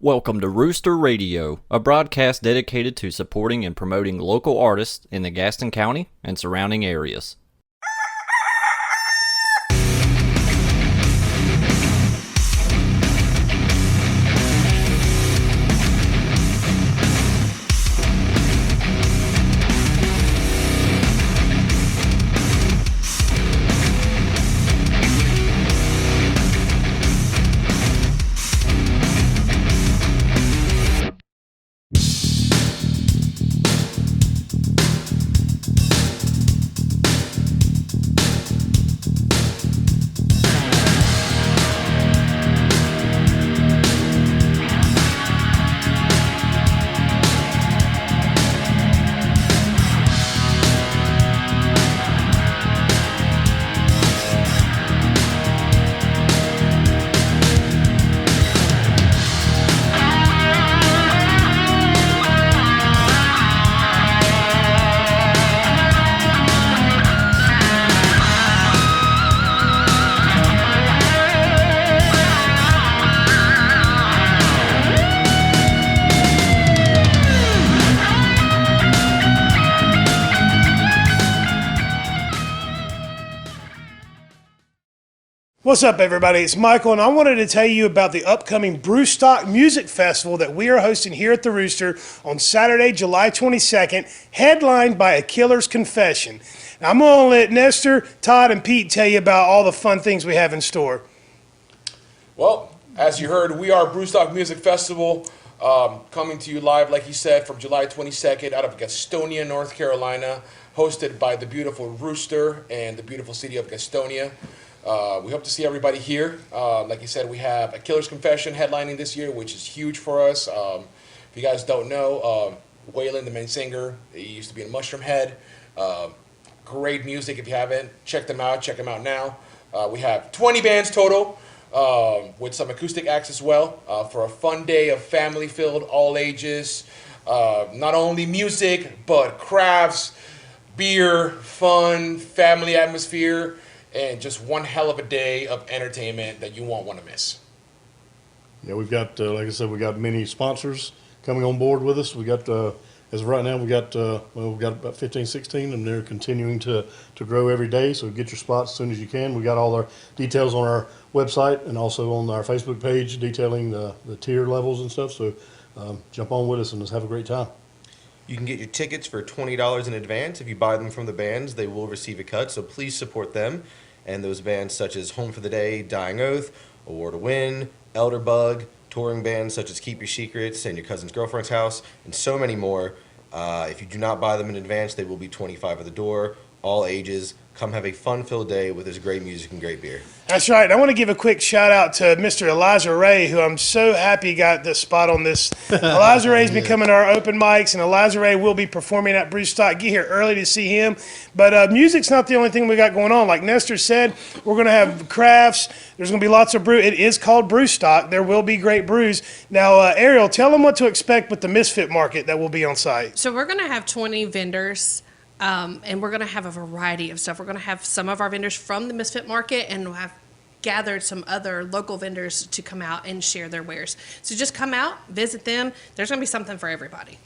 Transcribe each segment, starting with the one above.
Welcome to Rooster Radio, a broadcast dedicated to supporting and promoting local artists in the Gaston County and surrounding areas. What's up, everybody? It's Michael, and I wanted to tell you about the upcoming Brewstock Music Festival that we are hosting here at the Rooster on Saturday, July 22nd, headlined by A Killer's Confession. Now, I'm going to let Nestor, Todd, and Pete tell you about all the fun things we have in store. Well, as you heard, we are Brewstock Music Festival, coming to you live, like you said, from July 22nd out of Gastonia, North Carolina, hosted by the beautiful Rooster and the beautiful city of Gastonia. We hope to see everybody here. Like you said, we have A Killer's Confession headlining this year, which is huge for us. If you guys don't know, Waylon, the main singer, he used to be in Mushroom Head. Great music. If you haven't, check them out. Check them out now. We have 20 bands total, with some acoustic acts as well, for a fun day of family-filled, all ages. Not only music, but crafts, beer, fun, family atmosphere, and just one hell of a day of entertainment that you won't want to miss. Yeah, we've got, like I said, we got many sponsors coming on board with us. We got, as of right now, we've got about 15, 16, and they're continuing to grow every day. So get your spots as soon as you can. We got all our details on our website and also on our Facebook page detailing the tier levels and stuff. So jump on with us and let's have a great time. You can get your tickets for $20 in advance. If you buy them from the bands, they will receive a cut, so please support them. And those bands such as Home for the Day, Dying Oath, A War to Win, Elderbug, touring bands such as Keep Your Secrets and Your Cousin's Girlfriend's House, and so many more. If you do not buy them in advance, they will be $25 at the door, all ages. Come have a fun-filled day with this great music and great beer. That's right. I want to give a quick shout-out to Mr. Elijah Ray, who I'm so happy got the spot on this. Elijah Ray's been coming to our open mics, and Elijah Ray will be performing at Brewstock. Get here early to see him. But music's not the only thing we got going on. Like Nestor said, we're going to have crafts. There's going to be lots of brew. It is called Brewstock. There will be great brews. Now, Arielle, tell them what to expect with the Misfit Market that will be on site. So we're going to have 20 vendors. And we're going to have a variety of stuff. We're going to have some of our vendors from the Misfit Market, and we'll have gathered some other local vendors to come out and share their wares. So just come out, visit them. There's going to be something for everybody.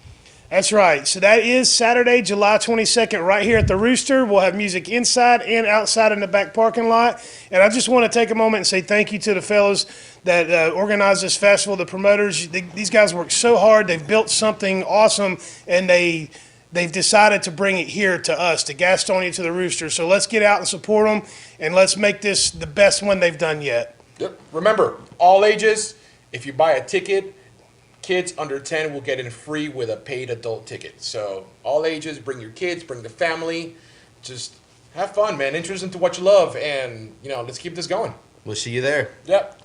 That's right. So that is Saturday, July 22nd, right here at the Rooster. We'll have music inside and outside in the back parking lot. And I just want to take a moment and say thank you to the fellows that organized this festival, the promoters. These guys worked so hard. They've built something awesome, and they've decided to bring it here to us, to Gastonia, to the Rooster. So let's get out and support them, and let's make this the best one they've done yet. Yep. Remember, all ages. If you buy a ticket, kids under 10 will get in free with a paid adult ticket. So all ages, bring your kids, bring the family. Just have fun, man. Introduce them to what you love, and, let's keep this going. We'll see you there. Yep.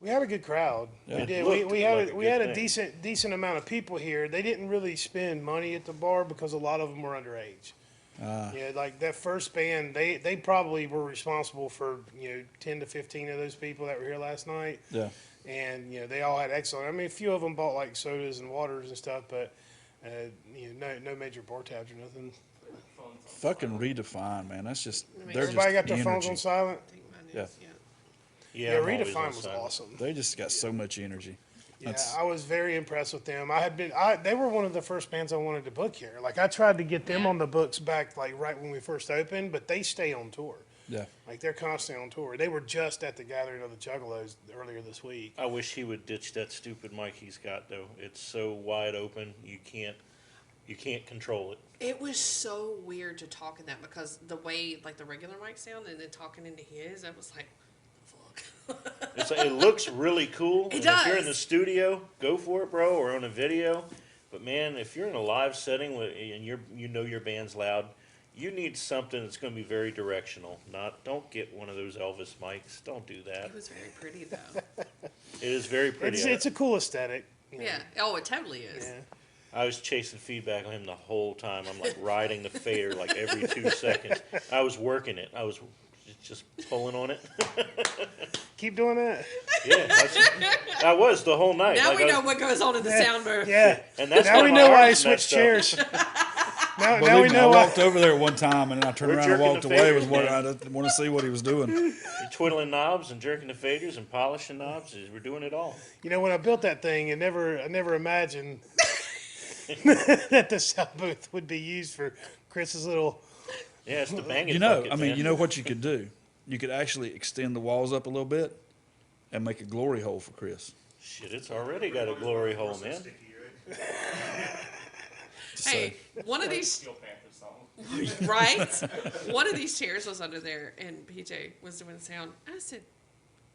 We had a good crowd. Yeah, We did. looked We like had a a good decent amount of people here. They didn't really spend money at the bar because a lot of them were underage. Yeah, like that first band, they probably were responsible for 10 to 15 of those people that were here last night. Yeah. And they all had excellent. I mean, a few of them bought like sodas and waters and stuff, but no major bar tabs or nothing. Fucking Redefine, man. That's just they're Everybody just got their phones on energy. silent. I think mine Yeah. is, yeah. Yeah, I'm always Redefine on was silent. awesome. They just got so much energy. Yeah, That's- I was very impressed with them. They were one of the first bands I wanted to book here. Like I tried to get them Yeah. on the books back like right when we first opened, but they stay on tour. Yeah. Like they're constantly on tour. They were just at the Gathering of the Juggalos earlier this week. I wish he would ditch that stupid mic he's got though. It's so wide open, you can't control it. It was so weird to talk in that because the way like the regular mic sound and then talking into his, I was like, fuck. It's like, it looks really cool. It and If you're in does. the studio, go for it, bro, or on a video. But man, if you're in a live setting and you know your band's loud, you need something that's going to be very directional. Don't get one of those Elvis mics. Don't do that. It was very pretty though. It is very pretty. It's a cool aesthetic. Yeah. Oh, it totally is. Yeah. I was chasing feedback on him the whole time. I'm like riding the fader like every 2 seconds. I was working it. I was just pulling on it. Keep doing that. Yeah, I was the whole night. Now Like, we I know was- what goes on in the sound booth. Yeah. And that's Now why we my know why he arm's switched messed up. chairs. Now Believe we me, know I why. walked over there one time and then I turned We're around and jerking walked the away. faders, Was what man. I didn't want to see what he was doing. You're twiddling knobs and jerking the faders and polishing knobs. We're doing it all. When I built that thing, I never imagined that the sound booth would be used for Chris's little. Yeah, it's the banging. You know, bucket, I mean, man. you know what you could do? You could actually extend the walls up a little bit and make a glory hole for Chris. Shit, it's already got a glory hole, man. Hey, one of these. Right? One of these chairs was under there, and PJ was doing sound. I said,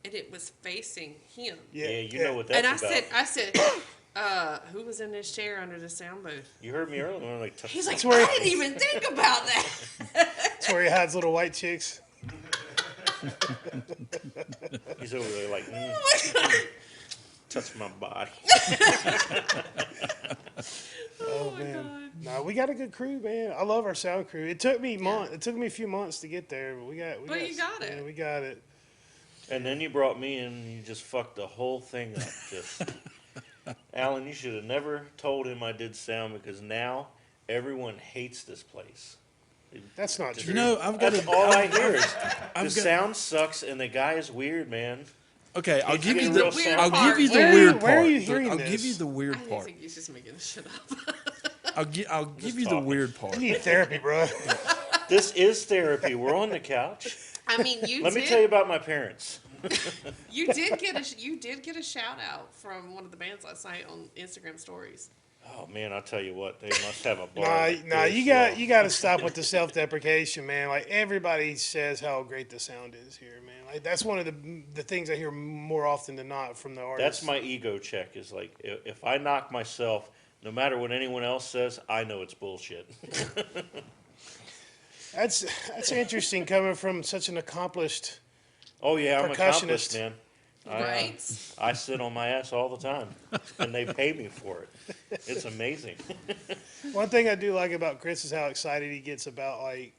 and it was facing him. Yeah, you know what that's And about. I said, who was in this chair under the sound booth? You heard me earlier when I like touched. He's like, That's where I didn't even think about that. That's where he hides little white chicks. He's over there like, touch my body. Oh man, no, we got a good crew, man. I love our sound crew. It took me It took me a few months to get there, but we got. But you got it. Yeah, we got it. And then you brought me in and you just fucked the whole thing up. Just, Alan, you should have never told him I did sound because now everyone hates this place. That's not true. You know, I've got That's to. all I hear is I've the got- sound sucks and the guy is weird, man. Okay, I'll It's give you getting the. real sound. I'll give you the Where are you- weird part. where are you hearing I'll this? give you the weird I part. think he's just making this shit up. I'll give you the talking. weird part. You need therapy, bro. This is therapy. We're on the couch. I mean, Let me tell you about my parents. you did get a shout out from one of the bands last night on Instagram stories. Oh man, I'll tell you what, they must have a bar. Nah, like nah, this, you got to stop with the self-deprecation, man. Like everybody says how great the sound is here, man. Like that's one of the things I hear more often than not from the artists. That's my ego check. Is like if I knock myself, no matter what anyone else says, I know it's bullshit. That's interesting coming from such an accomplished. Oh yeah, I'm accomplished, Percussionist. man. Right? I sit on my ass all the time, and they pay me for it. It's amazing. One thing I do like about Chris is how excited he gets about like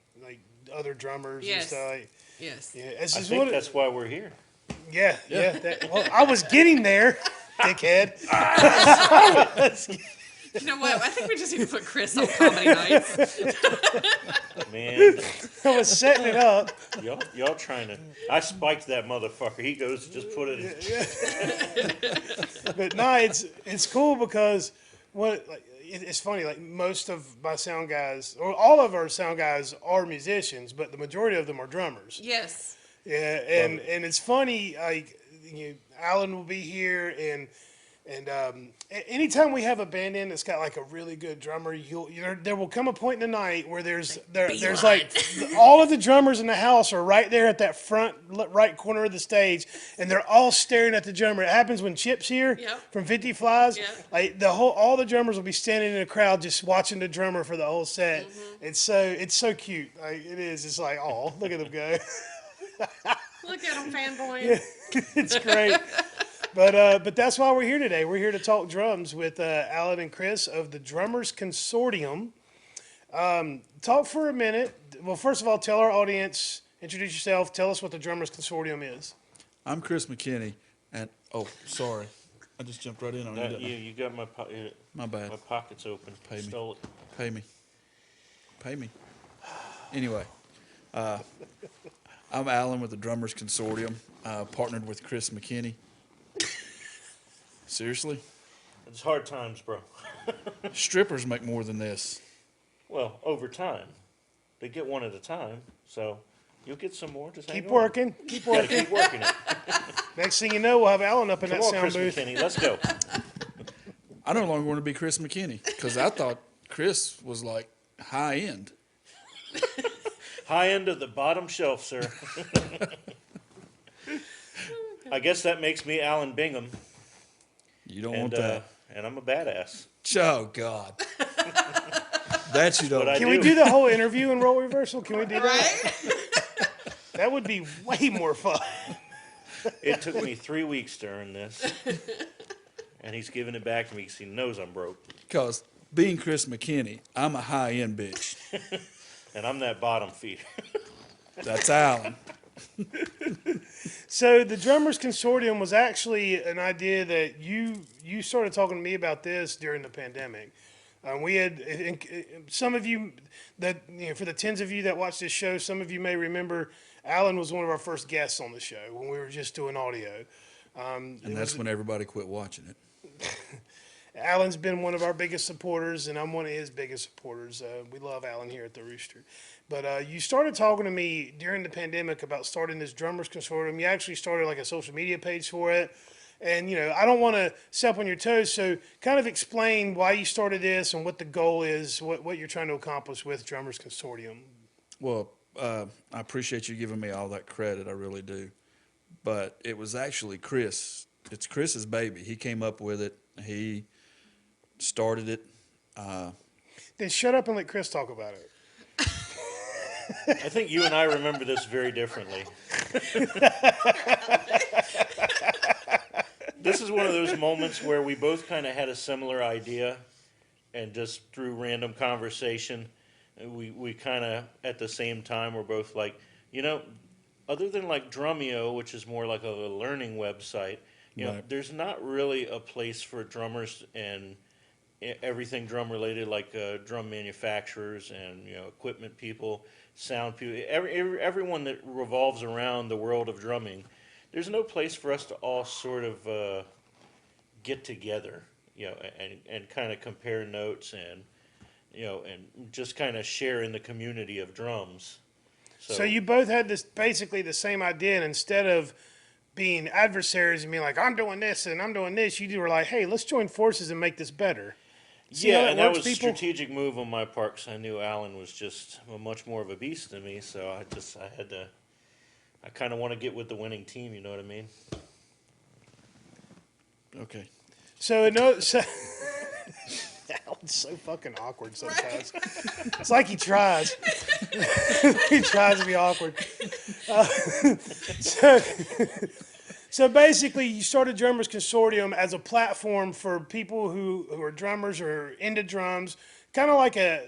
other drummers and Yes. stuff. Like, Yes. yeah, it's I just think one of- that's why we're here. yeah. Well, I was getting there, dickhead. You know what? I think we just need to put Chris on comedy nights. Man, I was setting it up. y'all trying to? I spiked that motherfucker. He goes to just put it. But no, it's cool because it's funny. Like most of my sound guys, or all of our sound guys, are musicians, but the majority of them are drummers. Yes. Yeah, and it's funny. Like Alan will be here, and anytime we have a band in that's got like a really good drummer, there will come a point in the night where there's like all of the drummers in the house are right there at that front right corner of the stage, and they're all staring at the drummer. It happens when Chip's here Yep. from 50 Flies. Yeah. Like all the drummers will be standing in a crowd just watching the drummer for the whole set. It's so cute. Like it is. It's like, oh, look at them go. Look at him fanboying. It's great. But that's why we're here today. We're here to talk drums with Alan and Chris of the Drummers Consortium. Talk for a minute. Well, first of all, tell our audience, introduce yourself, tell us what the Drummers Consortium is. I'm Chris McKinney, and sorry, I just jumped right in on you. Didn't I? You got My bad. my pockets open. Pay me. Stole it. Pay me. Anyway, I'm Alan with the Drummers Consortium, partnered with Chris McKinney. Seriously? It's hard times, bro. Strippers make more than this. Well, over time, they get one at a time. So you'll get some more. Just hang Keep on. working. Keep Gotta working. keep working it. Next thing you know, we'll have Alan up in Come that on, sound Chris booth. McKinney. Let's go. I no longer want to be Chris McKinney because I thought Chris was like high end. High end of the bottom shelf, sir. I guess that makes me Alan Bingham, You don't and want that. and I'm a badass. Oh God. That you don't. What I Can we do. do the whole interview in role reversal? Can we do that? That would be way more fun. It took me 3 weeks to earn this, and he's giving it back to me because he knows I'm broke, Because being Chris McKinney, I'm a high end bitch. and I'm that bottom feeder. That's Alan. So the Drummers Consortium was actually an idea that you started talking to me about this during the pandemic. We had some of you that for the tens of you that watch this show, some of you may remember Alan was one of our first guests on the show when we were just doing audio. And that's when everybody quit watching it. Alan's been one of our biggest supporters, and I'm one of his biggest supporters. We love Alan here at the Rooster. But you started talking to me during the pandemic about starting this Drummers Consortium. You actually started like a social media page for it. And, I don't want to step on your toes, so kind of explain why you started this and what the goal is, what you're trying to accomplish with Drummers Consortium. Well, I appreciate you giving me all that credit. I really do. But it was actually Chris. It's Chris's baby. He came up with it. He started it. Then shut up and let Chris talk about it. I think you and I remember this very differently. This is one of those moments where we both kind of had a similar idea, and just through random conversation, we kind of at the same time were both like, other than like Drumeo, which is more like a learning website, Right. there's not really a place for drummers and everything drum related, like drum manufacturers and equipment people, sound people, everyone that revolves around the world of drumming. There's no place for us to all sort of get together, and kind of compare notes and and just kind of share in the community of drums. So you both had this basically the same idea, and instead of being adversaries and being like, I'm doing this and I'm doing this, you were like, hey, let's join forces and make this better. See how yeah, and that works, was a people? strategic move on my part because I knew Alan was just much more of a beast than me. So I kind of want to get with the winning team. You know what I mean? Okay. So Alan's so fucking awkward sometimes. It's like he tries. He tries to be awkward. So basically, you started Drummers Consortium as a platform for people who are drummers or into drums, kind of like I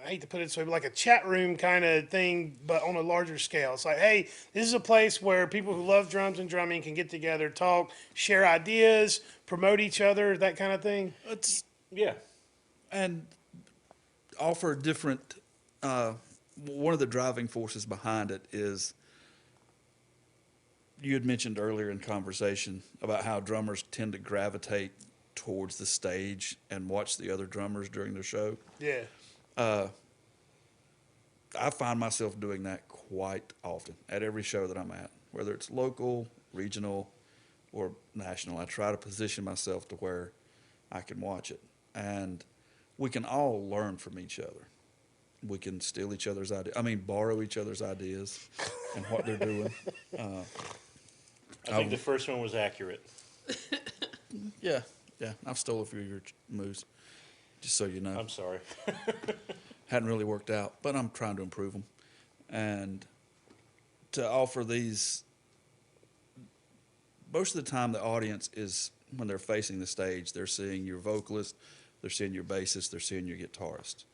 hate to put it this way, but like a chat room kind of thing, but on a larger scale. It's like, hey, this is a place where people who love drums and drumming can get together, talk, share ideas, promote each other, that kind of thing. Yeah. And offer different. One of the driving forces behind it is you had mentioned earlier in conversation about how drummers tend to gravitate towards the stage and watch the other drummers during their show. Yeah. I find myself doing that quite often at every show that I'm at, whether it's local, regional, or national. I try to position myself to where I can watch it. And we can all learn from each other. We can steal each other's ideas. Borrow each other's ideas and what they're doing. I think the first one was accurate. Yeah. I've stole a few of your moves, just so you know. I'm sorry. Hadn't really worked out, but I'm trying to improve them. And to offer these, most of the time the audience is, when they're facing the stage, they're seeing your vocalist, they're seeing your bassist, they're seeing your guitarist.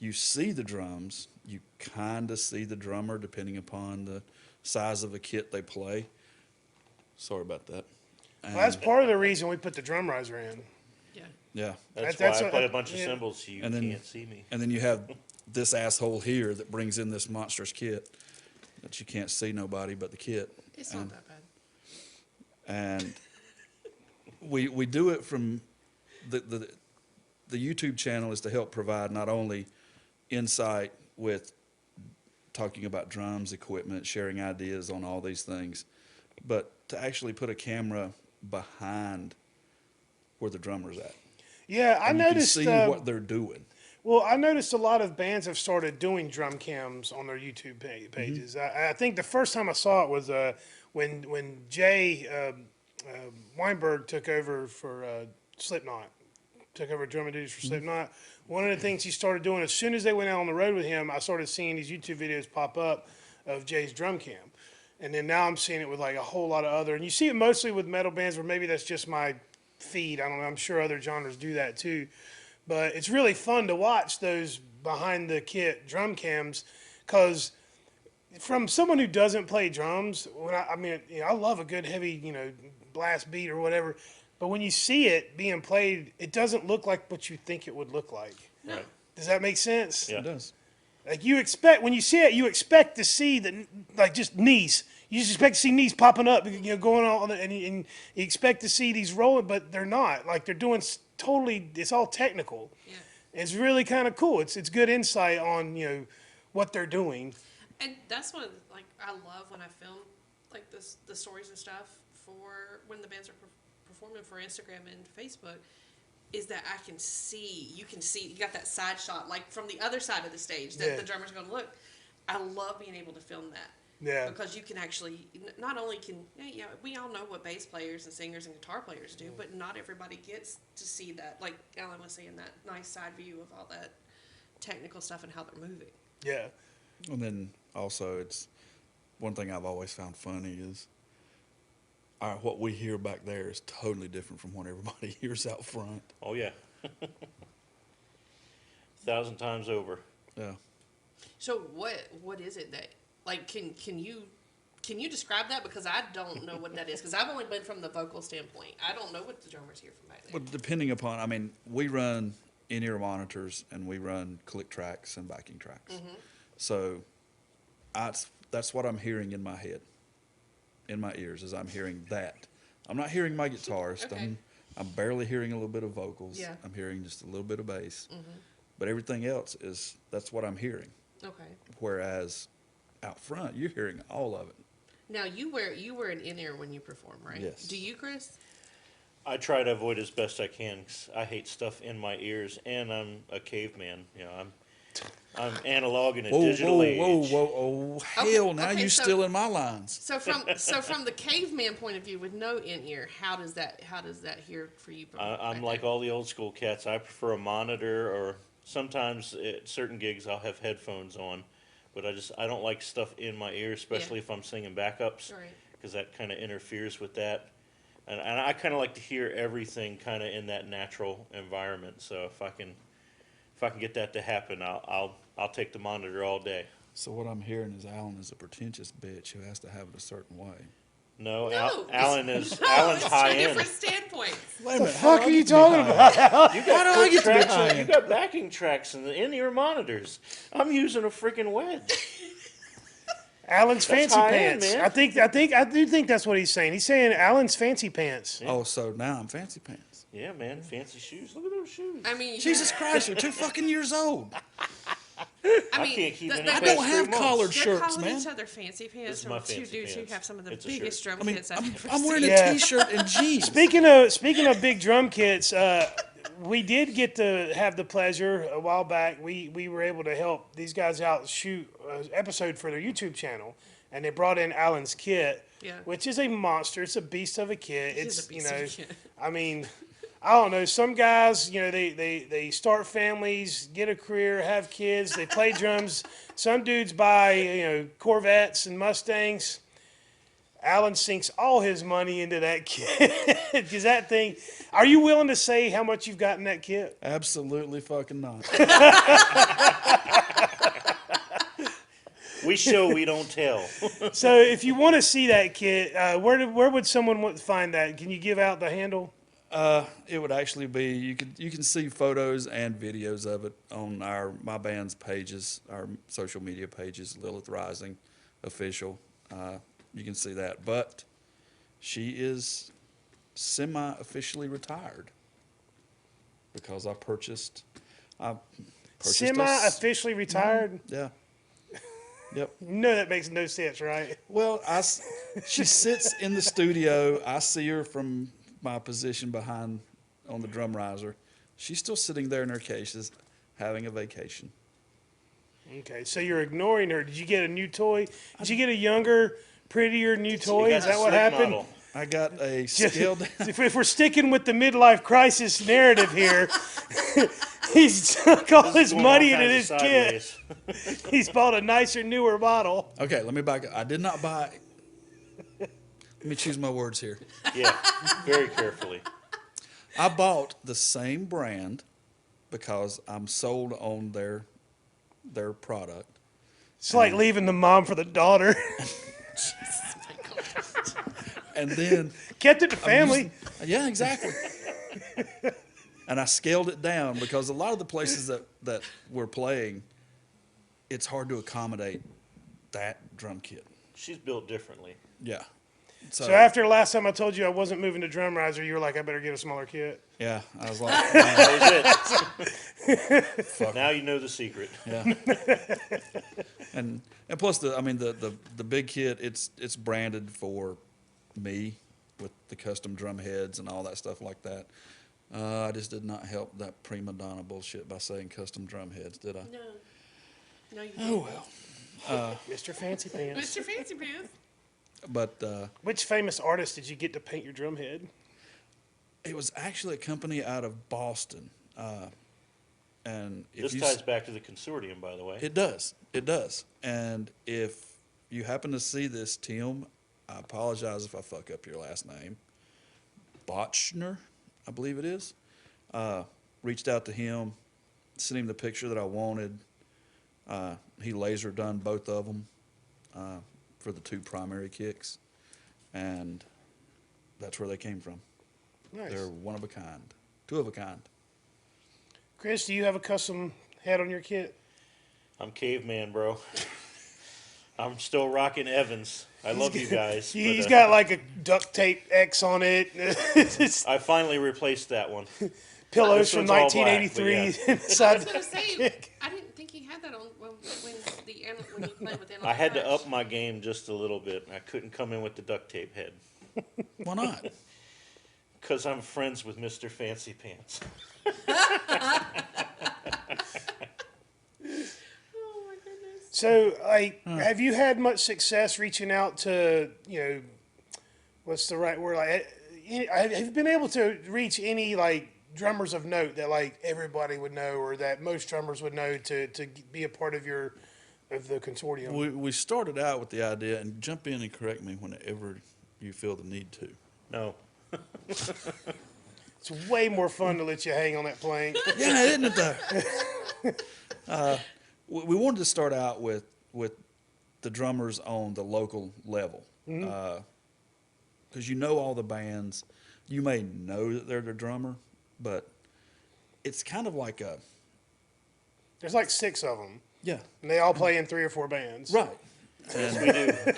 you see the drums, you kind of see the drummer depending upon the size of the kit they play. Sorry about that. Well, that's part of the reason we put the drum riser in. Yeah. Yeah. That's That's why I what- play a bunch of yeah. cymbals so you And then- can't see me. And then you have this asshole here that brings in this monstrous kit that you can't see nobody but the kit. It's not And- that bad. And we do it from the YouTube channel is to help provide not only insight with talking about drums, equipment, sharing ideas on all these things, but to actually put a camera behind where the drummer's at. Yeah, I And noticed. you can see what they're doing. Well, I noticed a lot of bands have started doing drum cams on their YouTube pages. I think the first time I saw it was when Jay Weinberg took over for Slipknot, took over drumming duties for Slipknot. One of the things he started doing, as soon as they went out on the road with him, I started seeing these YouTube videos pop up of Jay's drum cam. And then now I'm seeing it with like a whole lot of other, and you see it mostly with metal bands, where maybe that's just my feed. I don't know. I'm sure other genres do that too. But it's really fun to watch those behind the kit drum cams, because from someone who doesn't play drums, I mean, I love a good heavy, blast beat or whatever. But when you see it being played, it doesn't look like what you think it would look like. Right. Does that make sense? Yeah. It does. Like you expect, when you see it, you expect to see like just knees. You just expect to see knees popping up, going on, and you expect to see these rolling, but they're not. Like they're doing totally, it's all technical. Yeah. It's really kind of cool. It's good insight on, what they're doing. And that's what I love when I film like the stories and stuff for when the bands are performing for Instagram and Facebook, is that you can see, you got that side shot, like from the other side of the stage that the drummer's going to look. I love being able to film that. Yeah. Because you can actually, not only we all know what bass players and singers and guitar players do, but not everybody gets to see that, like Alan was saying, that nice side view of all that technical stuff and how they're moving. Yeah. And then also, it's one thing I've always found funny is what we hear back there is totally different from what everybody hears out front. Oh, yeah. 1,000 times over. Yeah. So what is it that, like, can you describe that? Because I don't know what that is, because I've only been from the vocal standpoint. I don't know what the drummers hear from back there. Well, depending upon, we run in-ear monitors and we run click tracks and backing tracks. Mm-hmm. So that's what I'm hearing in my head, in my ears, is I'm hearing that. I'm not hearing my guitarist. Okay. I'm barely hearing a little bit of vocals. Yeah. I'm hearing just a little bit of bass. Mm-hmm. But everything else that's what I'm hearing. Okay. Whereas out front, you're hearing all of it. Now you wear an in-ear when you perform, right? Yes. Do you, Chris? I try to avoid as best I can, 'cause I hate stuff in my ears, and I'm a caveman. I'm analog in a digital age. Whoa. Hell, now okay, you're so- still in my lines. So from the caveman point of view, with no in-ear, how does that hear for you? I'm back like there? all the old school cats. I prefer a monitor, or sometimes at certain gigs I'll have headphones on, but I don't like stuff in my ear, especially if I'm singing backups, Right. because that kind of interferes with that. And I kind of like to hear everything kind of in that natural environment. So if I can get that to happen, I'll take the monitor all day. So what I'm hearing is Alan is a pretentious bitch who has to have it a certain way. No, No, Alan is No, Alan's it's high two end. different standpoints. Wait a The minute, fuck are you talking about? You got How do I get to be tracks, high you end? got backing tracks in the in-ear monitors. I'm using a freaking wedge. Alan's fancy high end, pants. man. I do think that's what he's saying. He's saying Alan's fancy pants. Oh, so now I'm fancy pants. Yeah, man, fancy shoes. Look at those shoes. I mean, Jesus Christ, you're 2 fucking years old. I mean, can't keep any I past don't 3 have months. collared they're shirts, calling man. each other fancy pants This is my from two fancy dudes who pants. have some of the It's a biggest shirt. drum kits I've ever I'm wearing seen. a Yeah. t-shirt and jeans. Speaking of big drum kits, we did get to have the pleasure a while back. We were able to help these guys out shoot an episode for their YouTube channel, and they brought in Alan's kit, Yeah. which is a monster. It's a beast of a kit. It is It's a beast of a kit. I mean, I don't know. Some guys, they start families, get a career, have kids, they play drums. Some dudes buy Corvettes and Mustangs. Alan sinks all his money into that kit. Because that thing, are you willing to say how much you've got in that kit? Absolutely fucking not. We show, we don't tell. So if you want to see that kit, where would someone find that? Can you give out the handle? It would actually be you can see photos and videos of it on my band's pages, our social media pages, Lilith Rising official. You can see that, but she is semi-officially retired because I purchased Semi-officially retired? Yeah. Yep. No, that makes no sense, right? Well, she sits in the studio. I see her from my position behind on the drum riser. She's still sitting there in her cases, having a vacation. Okay, so you're ignoring her. Did you get a new toy? Did you get a younger, prettier new toy? Is that what happened? Model. I got a scaled. If we're sticking with the midlife crisis narrative here, he's took all his Going money all into kinds this of kit. sideways. He's bought a nicer, newer model. Okay, let me back up. I did not buy. Let me choose my words here. Yeah, very carefully. I bought the same brand because I'm sold on their product. It's like leaving the mom for the daughter. And then Kept it to family. yeah, exactly. And I scaled it down because a lot of the places that we're playing, it's hard to accommodate that drum kit. She's built differently. Yeah. So after last time I told you I wasn't moving to drum riser, you were like, I better get a smaller kit. yeah, I was like, That was it. Now you know the secret. yeah. And plus the big kit, it's branded for me with the custom drum heads and all that stuff like that. I just did not help that prima donna bullshit by saying custom drum heads, did I? No. No, you Oh didn't. well. Mr. Fancy Pants. Mr. Fancy Pants. But Which famous artist did you get to paint your drum head? it was actually a company out of Boston. And if This ties back to the Consortium, by the way. It does. It does. And if you happen to see this, Tim, I apologize if I fuck up your last name. Botchner, I believe it is. Reached out to him, sent him the picture that I wanted. He laser done both of them for the two primary kicks. And that's where they came from. Nice. They're one of a kind. Two of a kind. Chris, do you have a custom head on your kit? I'm caveman, bro. I'm still rocking Evans. I love you guys. He's but, got like a duct tape X on it. It's I finally replaced that one. pillows This from one's all black, 1983 I inside was the gonna say, kick. I didn't think he had that on when you played with Animal I had to Crush. up my game just a little bit. I couldn't come in with the duct tape head Why not? because I'm friends with Mr. Fancy Pants. Oh my goodness. So, like, have you had much success reaching out to, what's the right word? Like, have you been able to reach any, like, drummers of note that, like, everybody would know or that most drummers would know to be a part of the consortium? We started out with the idea, and jump in and correct me whenever you feel the need to. No. It's way more fun to let you hang on that plank. Yeah, isn't it though? We wanted to start out with the drummers on the local level, because you know all the bands. You may know that they're the drummer, but it's kind of like a There's like 6 of them, yeah, and they all play in 3 or 4 bands. right. Yes, we do.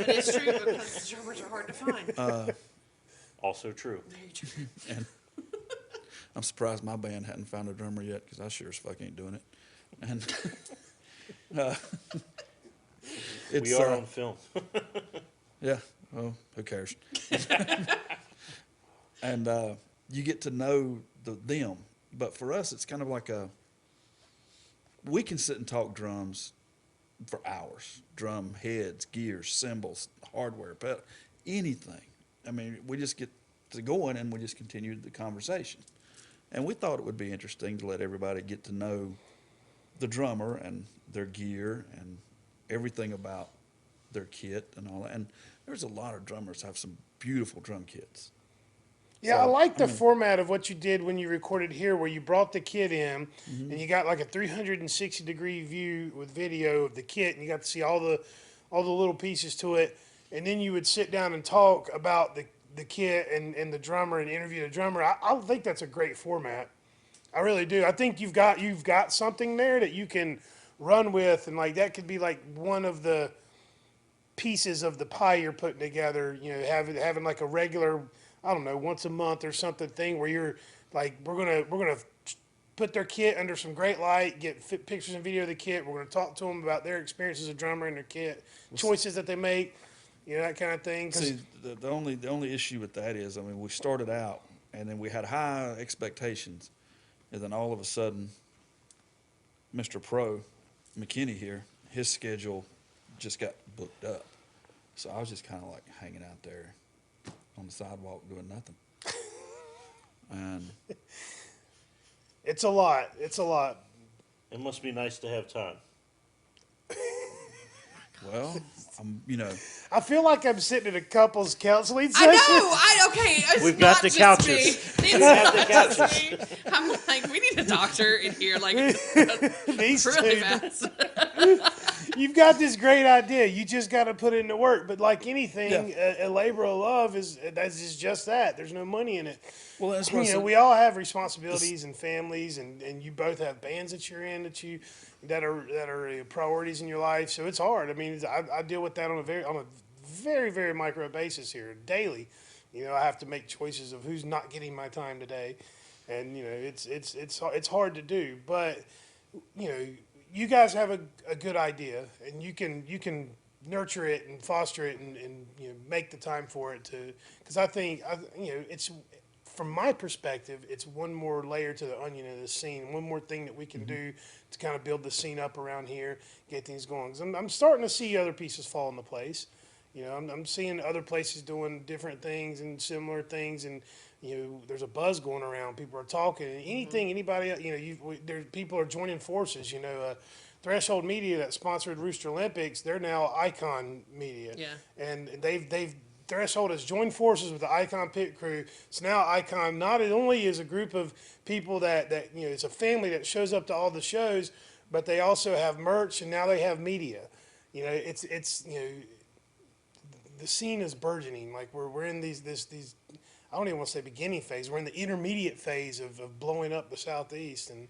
It is true because the drummers are hard to find. Also true. Very true. And I'm surprised my band hadn't found a drummer yet, because I sure as fuck ain't doing it. And it's, We are on film. yeah. Well, who cares? And you get to know them. But for us, it's kind of like we can sit and talk drums for hours. Drum heads, gears, cymbals, hardware, pedal, anything. I mean, we just get to going and we just continue the conversation. And we thought it would be interesting to let everybody get to know the drummer and their gear and everything about their kit and all that. And there's a lot of drummers have some beautiful drum kits. Yeah, So, I like the I mean- format of what you did when you recorded here, where you brought the kit in and you got like a 360-degree view with video of the kit, and you got to see all the little pieces to it, and then you would sit down and talk about the kit and the drummer and interview the drummer. I think that's a great format. I really do. I think you've got something there that you can run with, and like that could be like one of the pieces of the pie you're putting together. You know, having like a regular, I don't know, once a month or something thing where you're like, we're gonna put their kit under some great light, get pictures and video of the kit. We're gonna talk to them about their experiences as a drummer and their kit, choices that they make, you know, that kind of thing. 'Cause See, the only issue with that is, I mean, we started out and then we had high expectations, and then all of a sudden, Mr. Pro, McKinney here, his schedule just got booked up. So I was just kind of like hanging out there on the sidewalk doing nothing. And it's a lot. It's a lot. It must be nice to have time. well, I feel like I'm sitting at a couples counseling I session. know. It's We've got not the just couches. me. It's We have not the just couches. me. I'm like, we need a doctor in here, like These really two. fast. You've got this great idea. You just got to put it into work. But like anything, a labor of love is just that. There's no money in it. well, that's what I You know, said. we all have responsibilities and families, and you both have bands that you're in that are priorities in your life. So it's hard. I mean, I deal with that on a very, very micro basis here daily. You know, I have to make choices of who's not getting my time today, and you know, it's hard to do. But you know, you guys have a good idea, and you can nurture it and foster it, and you know, make the time for it because I think you know, it's, from my perspective, it's one more layer to the onion of the scene, one more thing that we can do to kind of build the scene up around here, get things going. 'Cause I'm starting to see other pieces fall into place. You know, I'm seeing other places doing different things and similar things, and you know, there's a buzz going around. People are talking, and anybody, you know, people are joining forces. You know, Threshold Media that sponsored Rooster Olympics, they're now Icon Media, Yeah. and they've Threshold has joined forces with the Icon Pit Crew. So now Icon not only is a group of people that you know, it's a family that shows up to all the shows, but they also have merch, and now they have media. You know, it's you know, the scene is burgeoning. Like we're in these I don't even want to say beginning phase. We're in the intermediate phase of blowing up the Southeast, and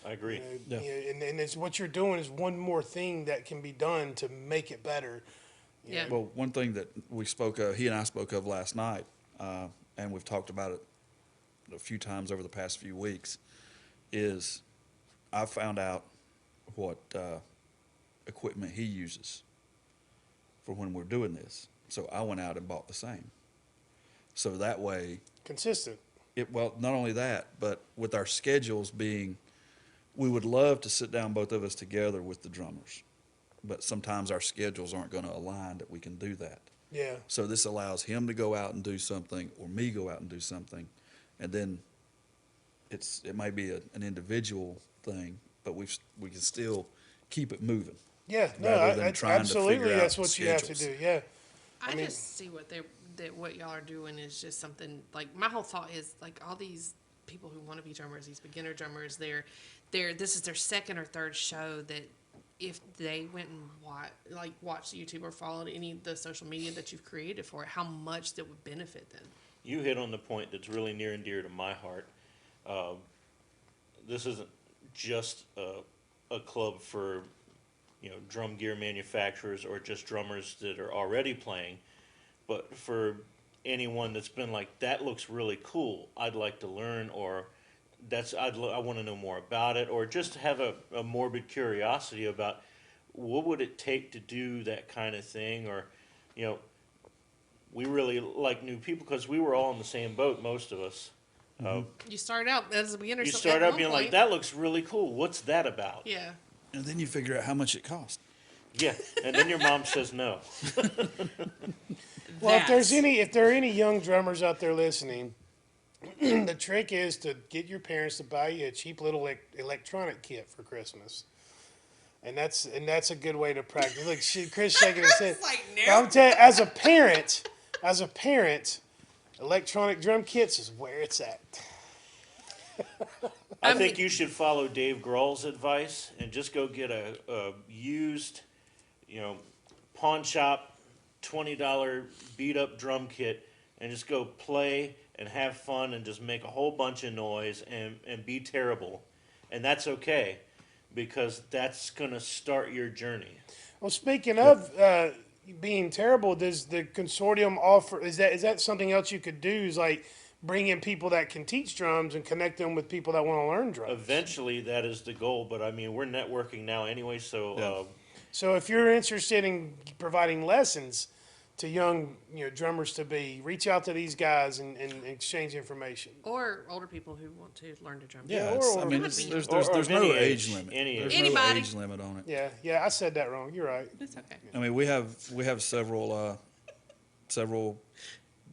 I agree. you know, and it's what you're doing is one more thing that can be done to make it better. Yeah. Well, one thing that he and I spoke of last night, and we've talked about it a few times over the past few weeks, is I found out what equipment he uses for when we're doing this. So I went out and bought the same. So that way, Consistent. well, not only that, but with our schedules being, we would love to sit down, both of us together with the drummers, but sometimes our schedules aren't going to align that we can do that. Yeah. So this allows him to go out and do something, or me go out and do something, and then it might be an individual thing, but we can still keep it moving. Yeah. No, rather than trying to absolutely. figure out That's what you have to schedules. do. Yeah. I mean- just see what y'all are doing is just something, like, my whole thought is, like, all these people who want to be drummers, these beginner drummers, this is their second or third show, that if they went and watched YouTube or followed any of the social media that you've created for it, how much that would benefit them. You hit on the point that's really near and dear to my heart. This isn't just a club for, you know, drum gear manufacturers or just drummers that are already playing, but for anyone that's been like, that looks really cool, I'd like to learn, or I want to know more about it, or just have a morbid curiosity about what would it take to do that kind of thing, or, you know, we really like new people because we were all in the same boat, most of us. You start out as a beginner. You so start at out one being like, point- that looks really cool. What's that about? Yeah. And then you figure out how much it costs. Yeah, and then your mom says no. Well, if That's- there are any young drummers out there listening, the trick is to get your parents to buy you a cheap little electronic kit for Christmas. And that's a good way to practice. Look, Chris shaking his head. Like, I'm telling you, as a parent, electronic drum kits is where it's at. I think you should follow Dave Grohl's advice and just go get a used, pawn shop, $20 beat up drum kit, and just go play and have fun and just make a whole bunch of noise and be terrible, and that's okay, because that's gonna start your journey. Well, speaking of being terrible, does the consortium offer? Is that something else you could do? Is like bring in people that can teach drums and connect them with people that want to learn drums. Eventually, that is the goal, but I mean, we're networking now anyway, so So if you're interested in providing lessons to young drummers to be, reach out to these guys and exchange information. Or older people who want to learn to drum. Yeah, or- I mean, or- there's or no any age age, limit. any There's age. no Anybody. age limit on it. Yeah, I said that wrong. You're right. It's okay. I mean, we have several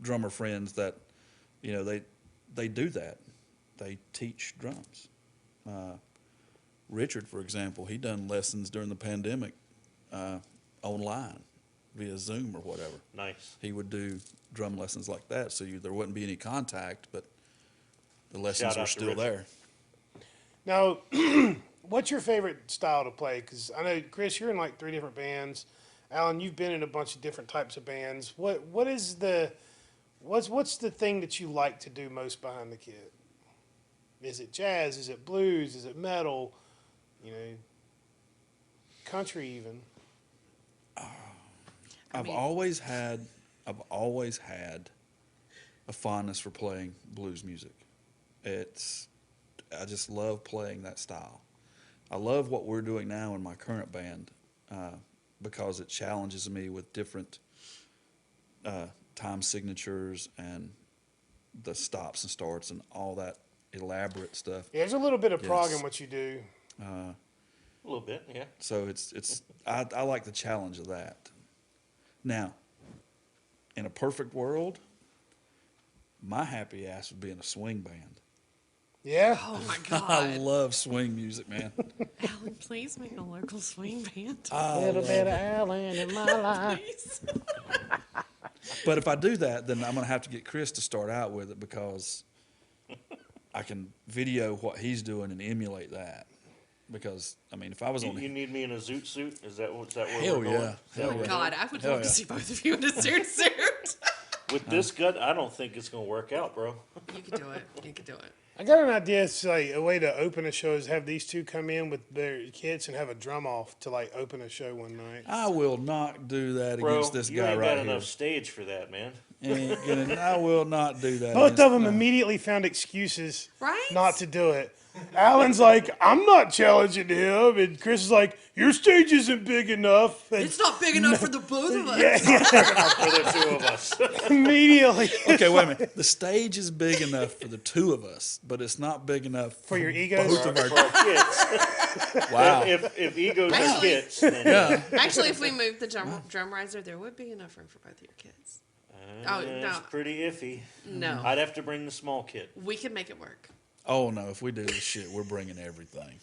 drummer friends that, they do that. They teach drums. Richard, for example, he done lessons during the pandemic online via Zoom or whatever. Nice. He would do drum lessons like that, so there wouldn't be any contact, but the lessons Shout were out to still Richard. there. Now, what's your favorite style to play? Because I know, Chris, you're in like 3 different bands. Alan, you've been in a bunch of different types of bands. What's the thing that you like to do most behind the kit? Is it jazz? Is it blues? Is it metal? Country even? I've always had a fondness for playing blues music. I just love playing that style. I love what we're doing now in my current band because it challenges me with different time signatures and the stops and starts and all that elaborate stuff. Yeah, there's a little bit of prog Yes. in what you do. A little bit, yeah. So I like the challenge of that. Now, in a perfect world, my happy ass would be in a swing band. Yeah. Oh my I God. love swing music, man. Alan, please make a local swing band. I Little love bit of it. Alan in my life. Please. But if I do that, then I'm going to have to get Chris to start out with it because I can video what he's doing and emulate that. Because, I mean, if I was on You need me in a zoot suit? Is that where Hell we're going? yeah. Is that Hell what we're yeah. God, I would Hell love yeah. to see both of you in a suit. With this gut, I don't think it's going to work out, bro. You could do it. You could do it. I got an idea. It's like a way to open a show is have these two come in with their kits and have a drum off to like open a show one night. I will not do that Bro, against this you guy ain't right got here. enough stage for that, man. I will not do that. Both against- of them immediately found excuses Right? not to do it. Alan's like, I'm not challenging him, and Chris is like, your stage isn't big enough. And It's not big enough for the both of us. yeah, For the two of us. immediately Okay, wait a minute. The stage is big enough for the two of us, but it's not big enough for your egos. both of our. For our kids. Wow. If egos are Actually- kids, then Yeah. Actually, if we moved the drum riser, there would be enough room for both of your kids. Oh, no. it's pretty iffy. No. I'd have to bring the small kit. We can make it work. Oh no! If we do this shit, we're bringing everything.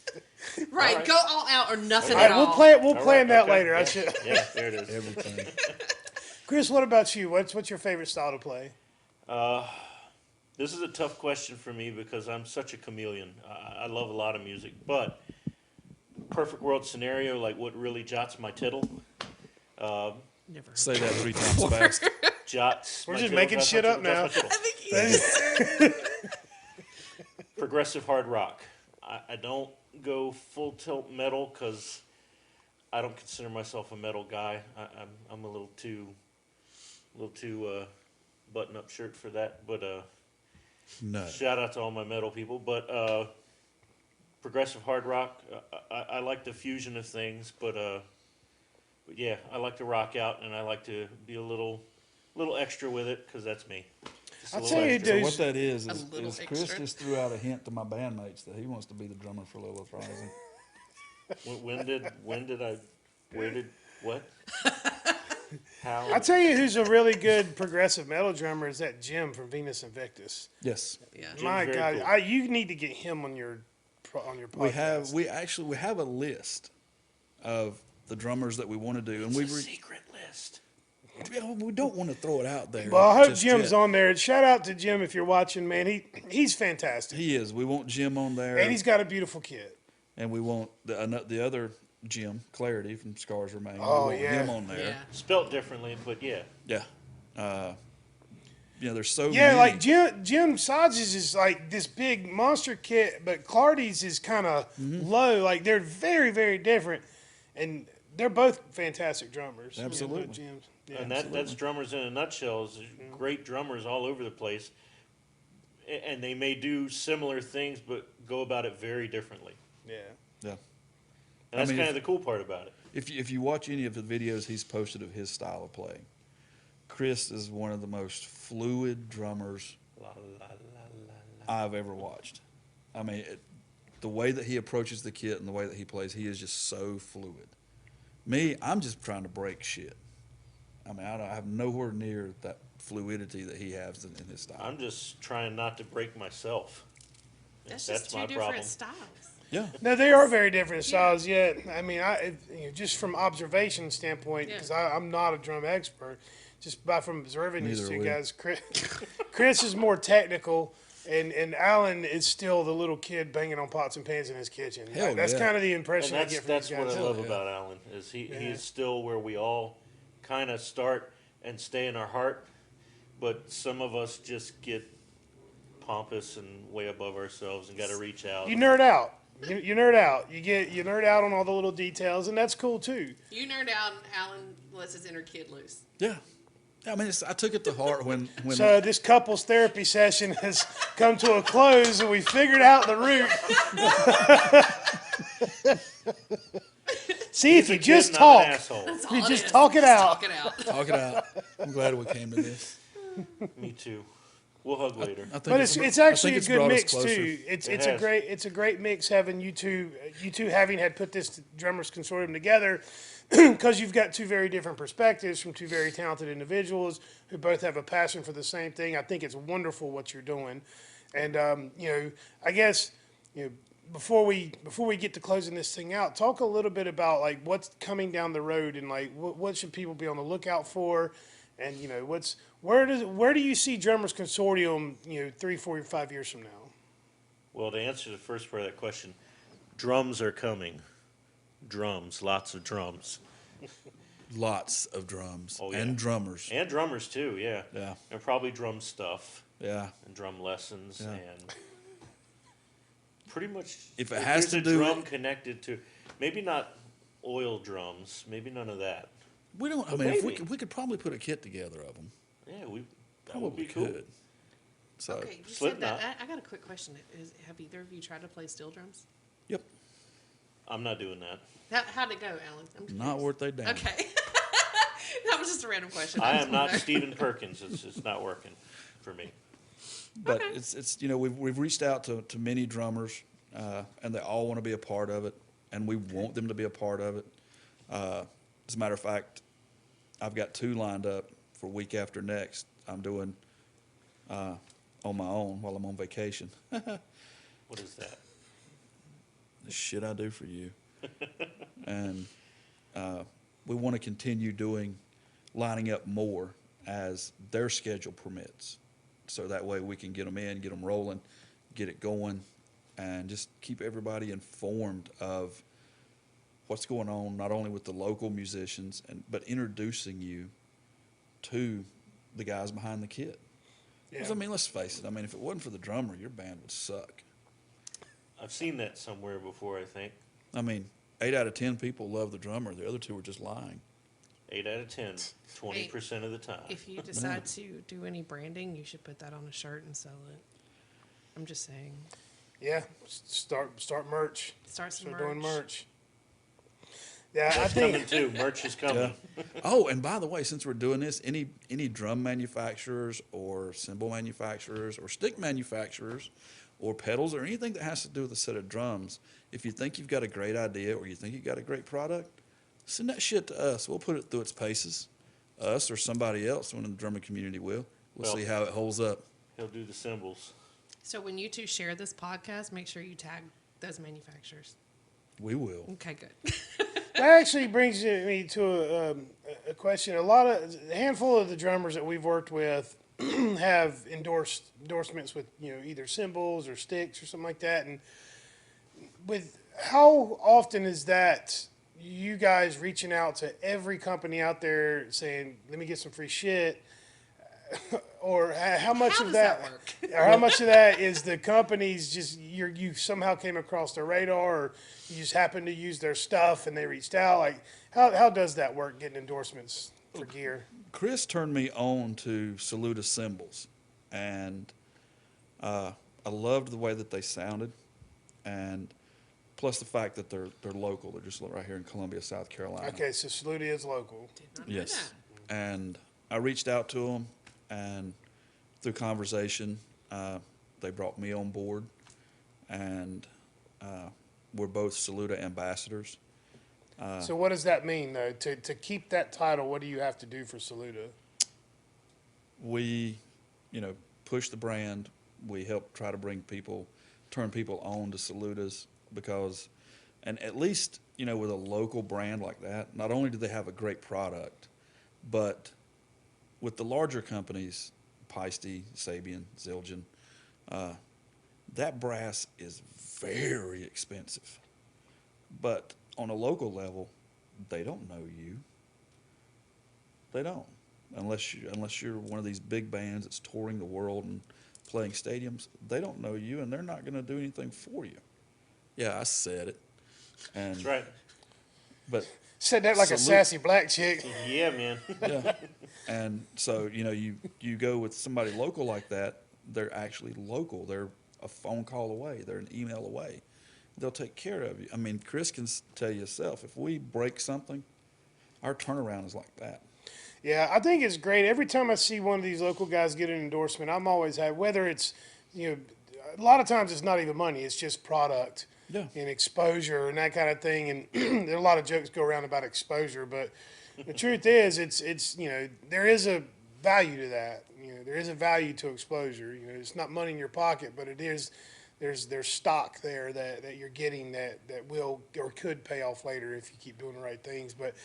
Right, right. go all out or nothing All right, at we'll all. plan. We'll All plan right, that okay, later. Yeah, I should. yeah, there it is. Everything. Chris, what about you? What's your favorite style to play? This is a tough question for me because I'm such a chameleon. I love a lot of music, but perfect world scenario, like what really jots my tittle, Never. Say that 3 times fast. jots. We're my just tittle, making jots shit my up tittle, now. jots my tittle. I think Progressive hard rock. I don't go full tilt metal because I don't consider myself a metal guy. I'm a little too button up shirt for that. But No. shout out to all my metal people. But progressive hard rock. I like the fusion of things, but yeah, I like to rock out and I like to be a little extra with it because that's me. Just a I'll little tell you, extra. dude. So what that is A little Chris extra. just threw out a hint to my bandmates that he wants to be the drummer for Lilith Rising. What? How? I'll tell you who's a really good progressive metal drummer is that Jim from Venus Invictus. Yes, yeah. My very God, cool. you need to get him on your podcast. we have a list of the drummers that we want to do, and we secret list. we don't want to throw it out there. Well, I hope just Jim's yet. on there. Shout out to Jim if you're watching, man. He's fantastic, He is. We want Jim on there, and he's got a beautiful kid. and we want the other Jim, Clarity from Scars Remain. Oh, we want yeah. him on there. Yeah. Spelt differently, but yeah. Yeah. There's so Yeah, many. like Jim Sodge's is like this big monster kit, but Clardy's is kind of low. Like they're very, very different, and they're both fantastic drummers. Absolutely. Jim's. Yeah. And that's drummers in a nutshell. Is great drummers all over the place, and they may do similar things, but go about it very differently. Yeah. Yeah. And that's mean, kind of the cool part about it. If you watch any of the videos he's posted of his style of playing, Chris is one of the most fluid drummers I've ever watched. I mean, the way that he approaches the kit and the way that he plays, he is just so fluid. Me, I'm just trying to break shit. I mean, I have nowhere near that fluidity that he has in his style. I'm just trying not to break myself. That's just two my different problem. styles. Yeah. No, they are very different styles. Yeah, I mean, just from observation standpoint, Yeah. because I'm not a drum expert, just from observing these Neither two are we. guys, Chris is more technical, and Alan is still the little kid banging on pots and pans in his kitchen. Hell That's yeah. kind of the And impression I get from that's these what guys. I love yeah. about Alan is he Yeah. is still where we all kind of start and stay in our heart, but some of us just get pompous and way above ourselves and got to reach out. You nerd out. You nerd out. You nerd out on all the little details, and that's cool too. You nerd out, and Alan lets his inner kid loose. Yeah. I mean, I took it to heart when So this couples therapy session has come to a close, and we figured out the root. See, if you just Kid, not an talk, asshole. That's You all just is. talk it out. Talk it out. talk it out. I'm glad we came to this. Me too. We'll hug later. I think But it's I actually think a it's good brought us mix closer. too. It's It a has. great mix having you two having had put this drummers consortium together, because you've got two very different perspectives from two very talented individuals who both have a passion for the same thing. I think it's wonderful what you're doing, and I guess before we get to closing this thing out, talk a little bit about like what's coming down the road and like what should people be on the lookout for, and where do you see Drummers Consortium 3, 4, 5 years from now? Well, to answer the first part of that question, drums are coming. Drums, lots of drums. Lots of drums Oh, yeah. and drummers. And drummers too, yeah. Yeah. And probably drum stuff Yeah. and drum lessons Yeah. and pretty much If it has there's to a do drum with- connected to maybe not oil drums, maybe none of that. We don't. I But mean, if maybe. we could probably put a kit together of them. Yeah, that would Probably be cool. could. So. Okay, you said Slipknot. that. I got a quick question. Have either of you tried to play steel drums? Yep. I'm not doing that. How'd it go, Alan? I'm Not curious. worth they damn. Okay. That was just a random question. I just am not wanna know. Stephen Perkins. It's not working for me. But Okay. it's we've reached out to many drummers, and they all want to be a part of it, and we want them to be a part of it. As a matter of fact, I've got 2 lined up for week after next. I'm doing on my own while I'm on vacation. What is that? The shit I do for you. And we want to continue lining up more as their schedule permits. So that way we can get them in, get them rolling, get it going, and just keep everybody informed of what's going on, not only with the local musicians, but introducing you to the guys behind the kit. Because, I mean, let's face it. I mean, if it wasn't for the drummer, your band would suck. I've seen that somewhere before, I think. I mean, 8 out of 10 people love the drummer. The other 2 are just lying. 8 out of 10, 20% of the time. If you decide to do any branding, you should put that on a shirt and sell it. I'm just saying. Yeah, start merch. Start some Start doing merch. merch. Yeah, I That's think coming too. Merch is coming. Oh, and by the way, since we're doing this, any drum manufacturers or cymbal manufacturers or stick manufacturers or pedals or anything that has to do with a set of drums, if you think you've got a great idea or you think you've got a great product, send that shit to us. We'll put it through its paces. Us or somebody else, one in the drumming community will. We'll Well- see how it holds up. He'll do the symbols. So when you two share this podcast, make sure you tag those manufacturers. We will. Okay, good. That actually brings me to a question. A handful of the drummers that we've worked with have endorsements with either cymbals or sticks or something like that. And with how often is that you guys reaching out to every company out there saying, "Let me get some free shit," or how much How of does that, that work? or how much of that is the companies just you somehow came across their radar, or you just happened to use their stuff and they reached out? Like how does that work? Getting endorsements for gear. Chris turned me on to Saluda cymbals, and I loved the way that they sounded, and plus the fact that they're local. They're just right here in Columbia, South Carolina. Okay, so Saluda is local. Yes, and I reached out to them, and through conversation, they brought me on board, and we're both Saluda ambassadors. So what does that mean, though? To keep that title, what do you have to do for Saluda? We, push the brand. We help try to turn people on to Saludas because, and at least, with a local brand like that, not only do they have a great product, but with the larger companies, Peisty, Sabian, Zildjian, that brass is very expensive. But on a local level, they don't know you. They don't, unless you're one of these big bands that's touring the world and playing stadiums. They don't know you, and they're not going to do anything for you. Yeah, I said it. And, That's right. But Said that like a sassy black chick. Yeah, man. yeah, and so you go with somebody local like that. They're actually local. They're a phone call away. They're an email away. They'll take care of you. I mean, Chris can tell you himself, if we break something, our turnaround is like that. Yeah, I think it's great. Every time I see one of these local guys get an endorsement, I'm always happy. Whether it's, a lot of times it's not even money. It's just product Yeah. and exposure and that kind of thing. And there are a lot of jokes go around about exposure, but the truth is, it's there is a value to that. There is a value to exposure. It's not money in your pocket, but it is. There's stock there that you're getting that will or could pay off later if you keep doing the right things. But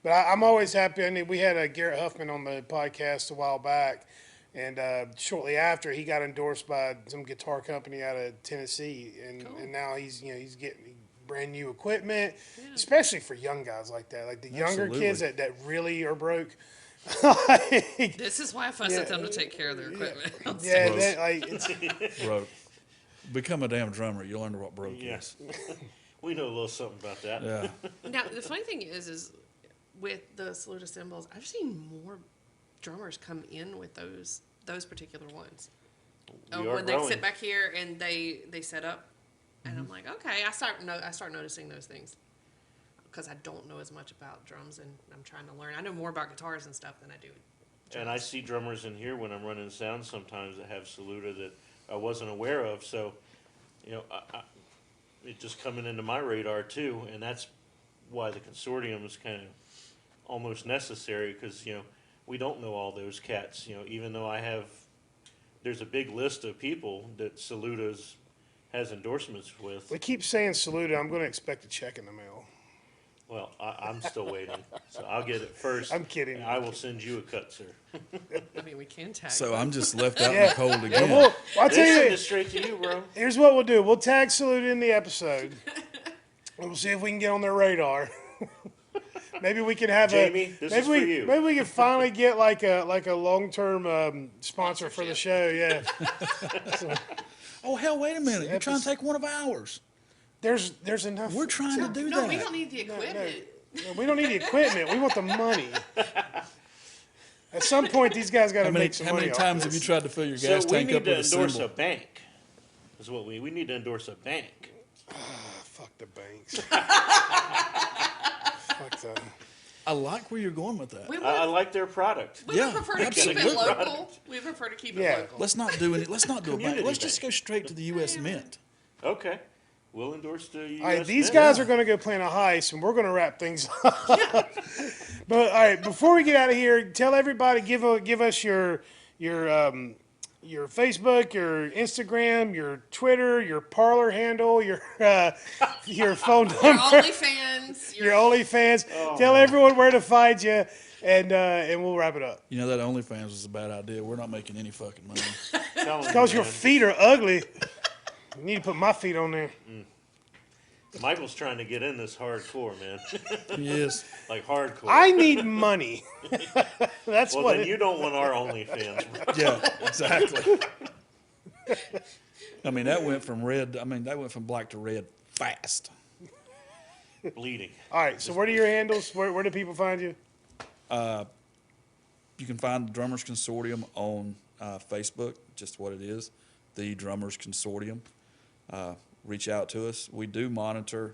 I'm always happy. I mean, we had Garrett Huffman on the podcast a while back, and shortly after he got endorsed by some guitar company out of Tennessee, and now he's getting brand new equipment, especially for young guys like that, like the younger Absolutely. kids that really are broke. This is why I fuss at them to take care of their equipment. Yeah, it's. Broke. Become a damn drummer. You'll learn what broke is. We know a little something about that. Yeah. Now, the funny thing is with the Saluda cymbals, I've seen more drummers come in with those particular ones. We are When they growing. sit back here and they set up, and I'm like, okay, I start noticing those things because I don't know as much about drums, and I'm trying to learn. I know more about guitars and stuff than I do drums. And I see drummers in here when I'm running sound sometimes that have Saluda that I wasn't aware of. So, it's just coming into my radar too, and that's why the consortium is kind of almost necessary because we don't know all those cats. Even though there's a big list of people that Saluda's has endorsements with. We keep saying Saluda. I'm going to expect a check in the mail. Well, I'm still waiting, so I'll get it first. I'm kidding. And I will send you a cut, sir. I mean, we can tag. So them. I'm just left out in Yeah. the cold again. Well, I'll tell They send you. it straight to you, bro. Here's what we'll do. We'll tag Saluda in the episode. And we'll see if we can get on their radar. Maybe we can have Jamie, this is for you. Maybe we can finally get like a long-term sponsor for the show. Yeah. Oh, hell, wait a minute. You're trying to take one of ours. There's enough. We're trying to do No, that. we don't need the equipment. No, we don't need the equipment. We want the money. At some point, these guys got to make some How money. many off times this. have you tried to fill your So gas we tank need up to with a endorse cymbal? a bank. Is what we need to endorse a bank. Fuck the banks. Fuck them. I like where you're going with that. We would, I like their product. we Yeah, would prefer to keep it absolutely. local. We prefer to keep it Yeah. local. Let's not do it. Let's not do a bank. Community Let's just bank. go straight to the U.S. Mint. Okay, we'll endorse the U.S. All right, these Mint. guys are going to go plan a heist, and we're going to wrap things up. But all right, before we get out of here, tell everybody, give us your your Facebook, your Instagram, your Twitter, your Parler handle, your phone number, Your OnlyFans. your OnlyFans. Tell everyone where to find you, and we'll wrap it up. You know, that OnlyFans was a bad idea. We're not making any fucking money. Because your feet are ugly. You need to put my feet on there. Michael's trying to get in this hardcore, man. Yes. Like hardcore. I need money. That's well, what. then you don't want our OnlyFans. Yeah, exactly. I mean, that went from black to red fast. Bleeding. All right. So, what are your handles? Where do people find you? You can find the Drummers Consortium on Facebook, just what it is, the Drummers Consortium. Reach out to us. We do monitor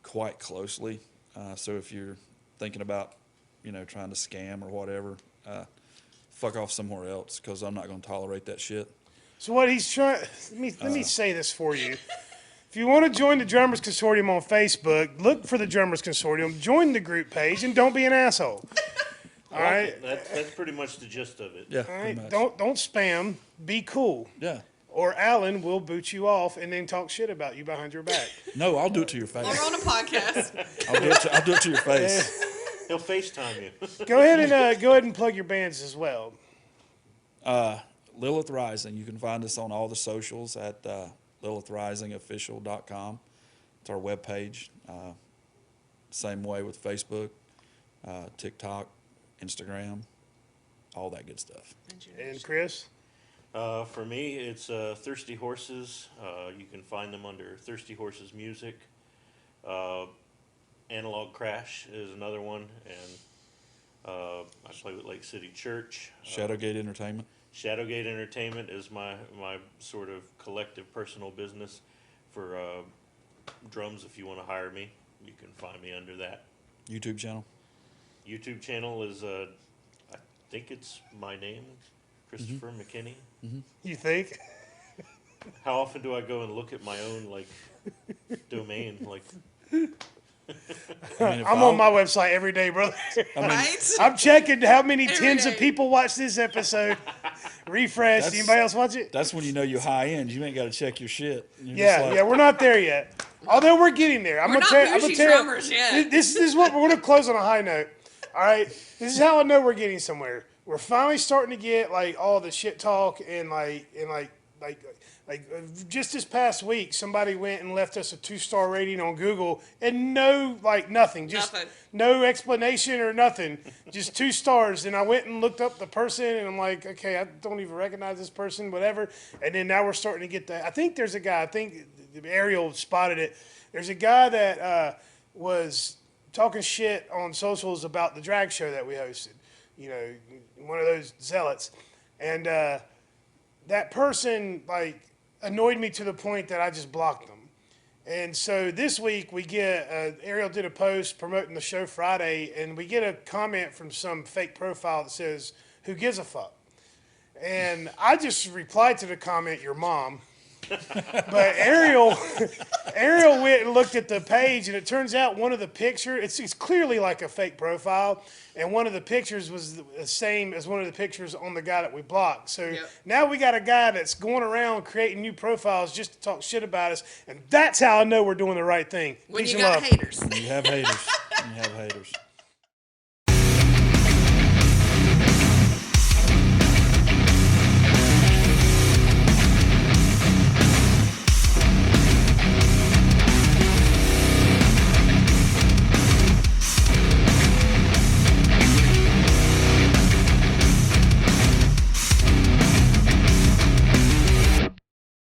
quite closely. So if you're thinking about, trying to scam or whatever, fuck off somewhere else, because I'm not going to tolerate that shit. So what he's trying. Let me say this for you. If you want to join the Drummers Consortium on Facebook, look for the Drummers Consortium, join the group page, and don't be an asshole. All right. That's pretty much the gist of it. Yeah. All right. Pretty much. Don't spam. Be cool. Yeah. Or Alan will boot you off and then talk shit about you behind your back. No, I'll do it to your face. We're on a podcast. I'll do it to your face. He'll FaceTime you. Go ahead and plug your bands as well. Lilith Rising. You can find us on all the socials at LilithRisingOfficial.com. It's our webpage. Same way with Facebook, TikTok, Instagram, all that good stuff. And Chris? For me, it's Thirsty Horses. You can find them under Thirsty Horses Music. Analog Crash is another one, and I play with Lake City Church. Shadowgate Entertainment. Shadowgate Entertainment is my sort of collective personal business for drums. If you want to hire me, you can find me under that. YouTube channel. YouTube channel is, I think it's my name, Christopher McKinney. You think? How often do I go and look at my own domain? I'm on my website every day, brother. Right? I'm checking how many Every tens of day. people watch this episode. Refresh. Anybody else watch it? That's when you know you're high end. You ain't got to check your shit. You're just Yeah, like, yeah, we're not there yet. Although we're getting there. We're not bougie drummers yet. This is what we're going to close on a high note. All right, this is how I know we're getting somewhere. We're finally starting to get all the shit talk and just this past week, somebody went and left us a 2-star rating on Google and nothing, just Nothing. no explanation or nothing, just 2 stars. And I went and looked up the person and I'm like, okay, I don't even recognize this person, whatever. And then now we're starting to get that. I think there's a guy. I think Arielle spotted it. There's a guy that was talking shit on socials about the drag show that we hosted. One of those zealots, and that person annoyed me to the point that I just blocked them. And so this week we get Arielle did a post promoting the show Friday, and we get a comment from some fake profile that says, "Who gives a fuck?" And I just replied to the comment, "Your mom." But Arielle went and looked at the page, and it turns out one of the pictures, it's clearly a fake profile, and one of the pictures was the same as one of the pictures on the guy that we blocked. So now we got a guy that's going around creating new profiles just to talk shit about us, and that's how I know we're doing the right thing. When Peace you and got love. haters. you have haters. You have haters.